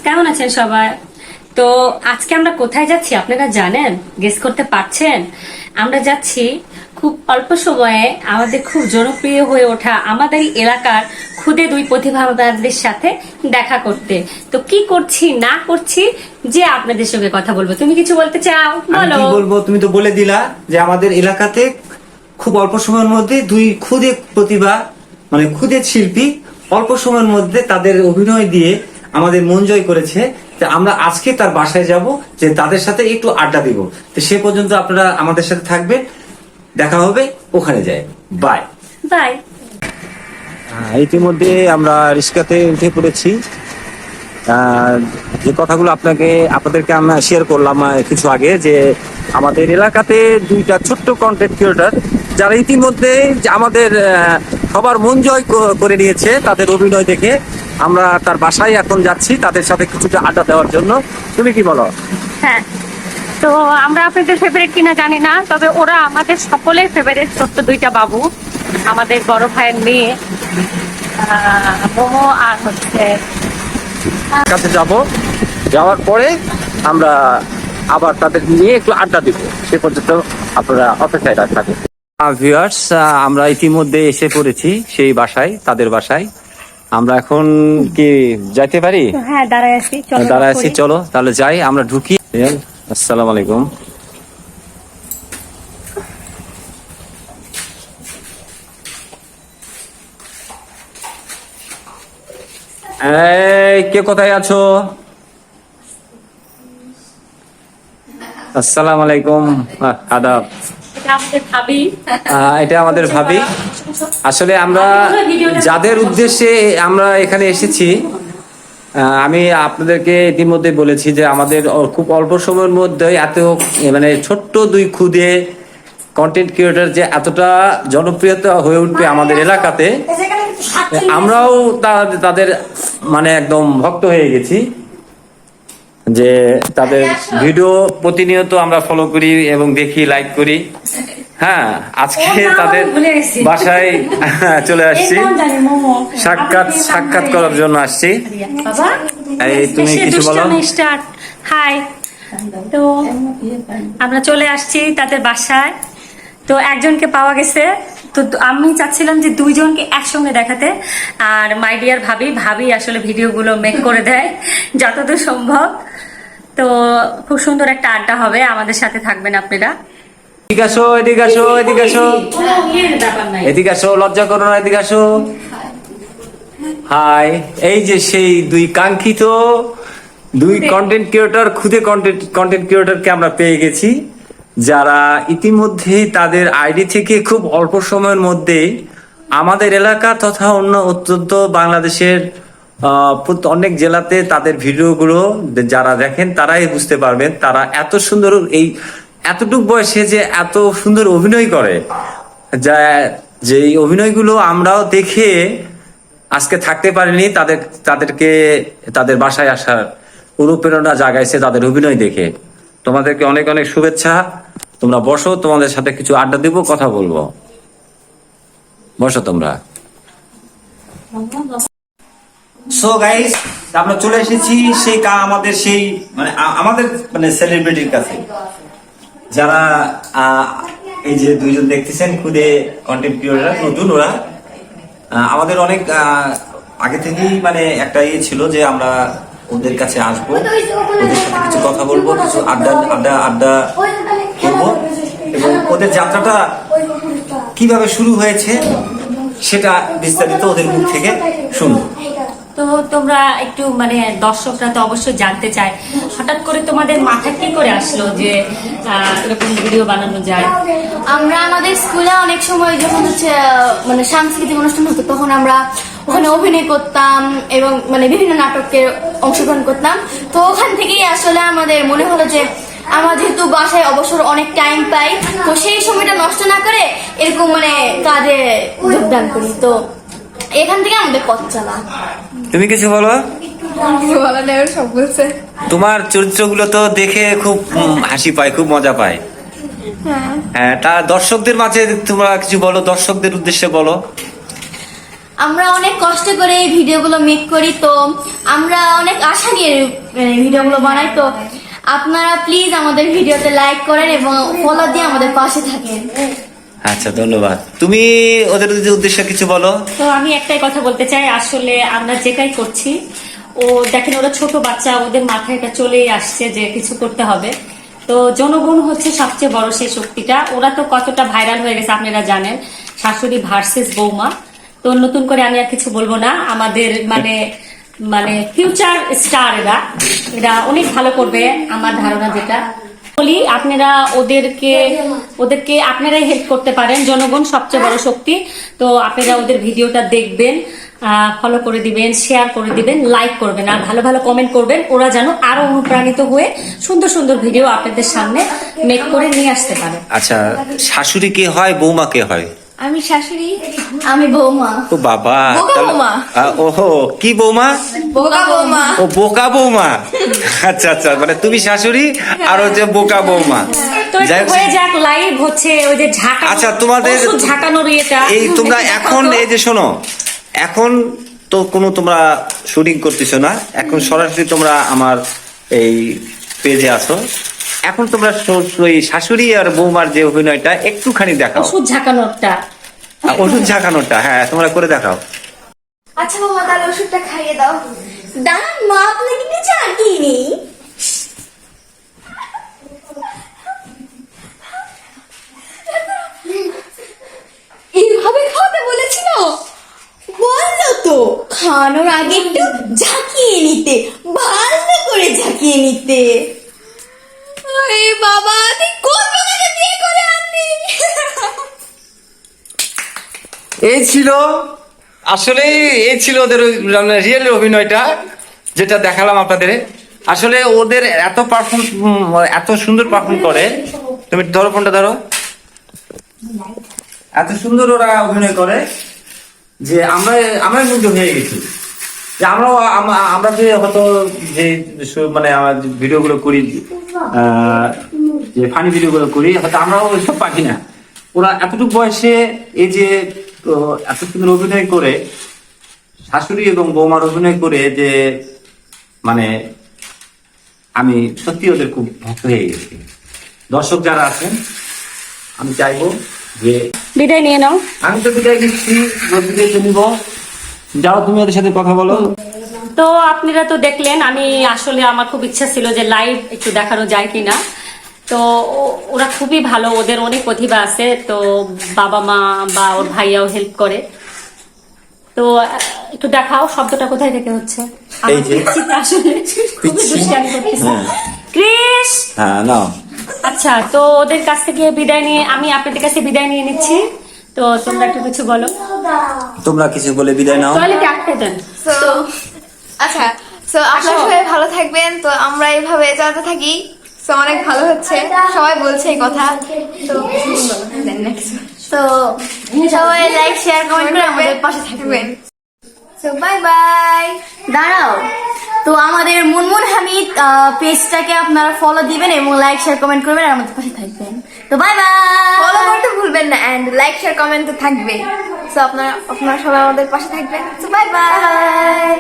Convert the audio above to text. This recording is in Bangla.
কেমন আছেন সবাই? তো আজকে আমরা কোথায় যাচ্ছি আপনারা জানেন? গেস করতে পারছেন? আমরা যাচ্ছি খুব অল্প সময়ে আমাদের খুব জনপ্রিয় হয়ে ওঠা আমাদের এলাকার খুদে দুই প্রতিভাবানদের সাথে দেখা করতে। তো কি করছি না করছি যে আপনাদের সঙ্গে কথা বলবো। তুমি কিছু বলতে চাও? আমি বলো। কি বলবো, তুমি তো বলে দিলা যে আমাদের এলাকাতে খুব অল্প সময়ের মধ্যে দুই খুদে প্রতিভা মানে খুদে শিল্পী অল্প সময়ের মধ্যে তাদের অভিনয় দিয়ে আমাদের মন জয় করেছে। তো আমরা আজকে তার বাসায় যাব, যে তাদের সাথে একটু আড্ডা দিব। তো সে পর্যন্ত আপনারা আমাদের সাথে থাকবেন, দেখা হবে ওখানে যায়। Bye bye. ইতিমধ্যে আমরা রিক্সাতে উঠে পড়েছি। যে কথাগুলো আপনাদেরকে আমরা শেয়ার করলাম কিছু আগে, যে আমাদের এলাকাতে দুইটা ছোট্ট কন্টেন্ট ক্রিয়েটর যারা ইতিমধ্যে আমাদের সবার মন জয় করে নিয়েছে তাদের অভিনয় দেখে, আমরা তার বাসায় এখন যাচ্ছি তাদের সাথে কিছুটা আড্ডা দেওয়ার জন্য। তুমি কি বলো? হ্যাঁ, তো আমরা আপনাদের ফেভারিট কিনা জানি না, তবে ওরা আমাদের সকলের ফেভারিট ছোট্ট দুইটা বাবু, আমাদের বড় ভাইয়ের মেয়ে মোমো আর হচ্ছে কাছে যাব, যাওয়ার পরে আমরা আবার তাদের নিয়ে একটু আড্ডা দিব। সে পর্যন্ত আপনারা অপেক্ষায় থাকবেন। ভিউয়ার্স, আমরা ইতিমধ্যে এসে পড়েছি সেই বাসায়, তাদের বাসায়। আমরা এখন কি যাইতে পারি? হ্যাঁ দাঁড়ায় আছি, দাঁড়ায় আছি, চলো তাহলে যাই, আমরা ঢুকি। আসসালামু আলাইকুম। এই কে কোথায় আছো? আসসালামু আলাইকুম, আদাব। এটা আমাদের ভাবি। আসলে আমরা যাদের উদ্দেশ্যে আমরা এখানে এসেছি, আমি আপনাদেরকে ইতিমধ্যে বলেছি যে আমাদের খুব অল্প সময়ের মধ্যে এত মানে ছোট্ট দুই খুদে কন্টেন্ট ক্রিয়েটর যে এতটা জনপ্রিয়তা হয়ে উঠবে আমাদের এলাকাতে, আমরাও তাদের মানে একদম ভক্ত হয়ে গেছি। যে তাদের ভিডিও প্রতিনিয়ত আমরা ফলো করি এবং দেখি, লাইক করি। হ্যাঁ, আজকে তাদের বাসায় চলে আসছি, সাক্ষাৎ করার জন্য আসছি। এই তুমি কিছু বলো। হাই, তো আমরা চলে আসছি তাদের বাসায়। তো একজনকে পাওয়া গেছে, তো আমি চাচ্ছিলাম যে দুইজনকে একসঙ্গে দেখাতে। আর মাই ডিয়ার ভাবি আসলে ভিডিওগুলো মেক করে দেয় যতদূর সম্ভব। তো খুব সুন্দর একটা আড্ডা হবে, আমাদের সাথে থাকবেন আপনারা। এদিকে আসো, এদিকে আসো, এদিকে আসো, এদিকে আসো, লজ্জা করো না, এদিকে আসো। হাই, এই যে সেই দুই কাঙ্ক্ষিত দুই কন্টেন্ট ক্রিয়েটর, খুদে কন্টেন্ট ক্রিয়েটরকে আমরা পেয়ে গেছি, যারা ইতিমধ্যে তাদের আইডি থেকে খুব অল্প সময়ের মধ্যে আমাদের এলাকা তথা অন্য অত্যন্ত বাংলাদেশের অনেক জেলাতে তাদের ভিডিওগুলো যারা দেখেন তারাই বুঝতে পারবেন তারা এত সুন্দর এই এতটুক বয়সে যে এত সুন্দর অভিনয় করে, যা যে এই অভিনয়গুলো আমরাও দেখে আজকে থাকতে পারিনি। তাদেরকে তাদের বাসায় আসার অনুপ্রেরণা জাগাইছে তাদের অভিনয় দেখে। তোমাদেরকে অনেক অনেক শুভেচ্ছা। তোমরা বসো, তোমাদের সাথে কিছু আড্ডা দিব, কথা বলবো। বসো তোমরা। সো গাইস, আমরা চলে এসেছি সেই আমাদের সেই মানে আমাদের মানে সেলিব্রিটির কাছে, যারা এই যে দুইজন দেখতেছেন খুদে কন্টেন্ট ক্রিয়েটর, নতুন ওরা। আমাদের অনেক আগে থেকেই মানে একটা ইয়ে ছিল যে আমরা ওদের কাছে আসবো, ওদের সাথে কিছু কথা বলবো, কিছু আড্ডা করবো, এবং ওদের যাত্রাটা কিভাবে শুরু হয়েছে সেটা বিস্তারিত ওদের মুখ থেকে শুনবো। তো তোমরা একটু মানে দর্শকরা তো অবশ্যই জানতে চায়, হঠাৎ করে তোমাদের মাথা কি করে আসলো যে এরকম ভিডিও বানানো যায়? আমরা আমাদের স্কুলে অনেক সময় যখন হচ্ছে মানে সাংস্কৃতিক অনুষ্ঠান হতো, তখন আমরা ওখানে অভিনয় করতাম এবং মানে বিভিন্ন নাটকে অংশগ্রহণ করতাম। তো ওখান থেকেই আসলে আমাদের মনে হলো যে আমরা যেহেতু বাসায় অবসর অনেক টাইম পাই, তো সেই সময়টা নষ্ট না করে এরকম মানে কাজে যোগদান করি। তো এখান থেকে আমাদের পথ চলা। তুমি কিছু বলো। সব বলছে। তোমার চরিত্রগুলো তো দেখে খুব হাসি পায়, খুব মজা পায়। হ্যাঁ, তা দর্শকদের মাঝে তোমরা কিছু বলো, দর্শকদের উদ্দেশ্যে বলো। আমরা অনেক কষ্ট করে এই ভিডিওগুলো মেক করি, তো আমরা অনেক আশা নিয়ে ভিডিওগুলো বানাই। তো আপনারা প্লিজ আমাদের ভিডিওতে লাইক করেন এবং ফলো দিয়ে আমাদের পাশে থাকেন। আচ্ছা, ধন্যবাদ। তুমি ওদের উদ্দেশ্যে কিছু বলো। তো আমি একটাই কথা বলতে চাই, আসলে আমরা যেটাই করছি, ও দেখেন ওরা ছোট বাচ্চা, ওদের মাথায় এটা চলেই আসছে যে কিছু করতে হবে। তো জনগণ হচ্ছে সবচেয়ে বড় সেই শক্তিটা। ওরা তো কতটা ভাইরাল হয়ে গেছে আপনারা জানেন, শাশুড়ি ভার্সেস বৌমা। তো নতুন করে আমি আর কিছু বলবো না। আমাদের মানে মানে ফিউচার স্টার এরা, এরা অনেক ভালো করবে আমার ধারণা। যেটা বলি, আপনারা ওদেরকে আপনারাই হেল্প করতে পারেন। জনগণ সবচেয়ে বড় শক্তি। তো আপনারা ওদের ভিডিওটা দেখবেন, ফলো করে দিবেন, শেয়ার করে দিবেন, লাইক করবেন, আর ভালো ভালো কমেন্ট করবেন। ওরা যেন আরো অনুপ্রাণিত হয়ে সুন্দর সুন্দর ভিডিও আপনাদের সামনে মেক করে নিয়ে আসতে পারে। আচ্ছা, শাশুড়ি কে হয়, বৌমা কে হয়? আমি শাশুড়ি, আমি বৌমা। ও বাবা, বোকা বৌমা। ওহো, কি বৌমা? বোকা বৌমা। ও বোকা বৌমা। আচ্ছা আচ্ছা, মানে তুমি শাশুড়ি আর হচ্ছে বোকা বৌমা। তো যাই হোক, হয়ে যাক, লাইভ হচ্ছে ওই যে ঝাঁকানো, আচ্ছা, তোমাদের ওষুধ ঝাঁকানোর ইয়েটা এই তোমরা এখন এই যে শোনো, এখন তো কোনো তোমরা শুটিং করতেছো না, এখন সরাসরি তোমরা আমার এই পেজে আসো। এখন তোমরা ওই শাশুড়ি আর বৌমার যে অভিনয়টা একটুখানি দেখাও, ওষুধ ঝাঁকানোরটা। ওষুধ ঝাঁকানোটা, হ্যাঁ তোমরা করে দেখাও। আচ্ছা বৌমা, তাহলে ওষুধটা খাইয়ে দাও। দাঁড়ান মা, আপনাকে কিছু চাটিয়ে নেই। এইভাবে খাওয়াতে বলেছিল? বললো তো খাওয়ানোর আগে একটু ঝাঁকিয়ে নিতে, ভালো করে ঝাঁকিয়ে নিতে। আরে বাবা, তুই কোন বাবাকে বিয়ে করে আনলি? এই ছিল আসলে, এই ছিল ওদের রিয়েল অভিনয়টা, যেটা দেখালাম আপনাদের। আসলে ওদের এত এত সুন্দর পারফর্ম করে। তুমি ধরো, ফোনটা ধরো। এত সুন্দর ওরা অভিনয় করে যে আমরা মুগ্ধ হয়ে গেছি। যে আমরা যে হয়তো যে মানে আমার ভিডিও গুলো করি, যে ফানি ভিডিও গুলো করি, হয়তো আমরাও ওইসব পারি না। ওরা এতটুকু বয়সে এই যে এত সুন্দর অভিনয় করে, শাশুড়ি এবং বৌমার অভিনয় করে, যে মানে আমি সত্যি ওদের খুব ভক্ত হয়ে গেছি। দর্শক যারা আছেন, আমি চাইবো যে বিদায় নিয়ে নাও। আমি তো বিদায় দিচ্ছি, বিদায় তো নিব। যাও, তুমি ওদের সাথে কথা বলো। তো আপনারা তো দেখলেন, আমি আসলে আমার খুব ইচ্ছা ছিল যে লাইভ একটু দেখানো যায় কিনা। তো ওরা খুবই ভালো, ওদের অনেক প্রতিভা আছে। তো বাবা মা বা ওর ভাইয়াও হেল্প করে। তো একটু দেখাও, শব্দটা কোথায় থেকে হচ্ছে? এই যে আসলে খুবই দুষ্টামি করতেছে। ক্রিস, হ্যাঁ নাও। আচ্ছা, তো ওদের কাছ থেকে বিদায় নিয়ে আমি আপনাদের কাছে বিদায় নিয়ে নিচ্ছি। তো তোমরা একটু কিছু বলো। তোমরা কিছু বলে বিদায় নাও। তাহলে আটকে দেন। তো আচ্ছা, তো আপনারা সবাই ভালো থাকবেন। তো আমরা এইভাবে চলতে থাকি। তো অনেক ভালো হচ্ছে, সবাই বলছে এই কথা। তো তো সবাই লাইক শেয়ার কমেন্ট করে আমাদের পাশে থাকবেন। তো বাই বাই। দাঁড়াও, তো আমাদের মুনমুন হামিদ পেজটাকে আপনারা ফলো দিবেন এবং লাইক শেয়ার কমেন্ট করবেন আর আমাদের পাশে থাকবেন। তো বাই বাই। ফলো করতে ভুলবেন না, এন্ড লাইক শেয়ার কমেন্ট তো থাকবে। তো আপনারা সবাই আমাদের পাশে থাকবেন। তো বাই বাই।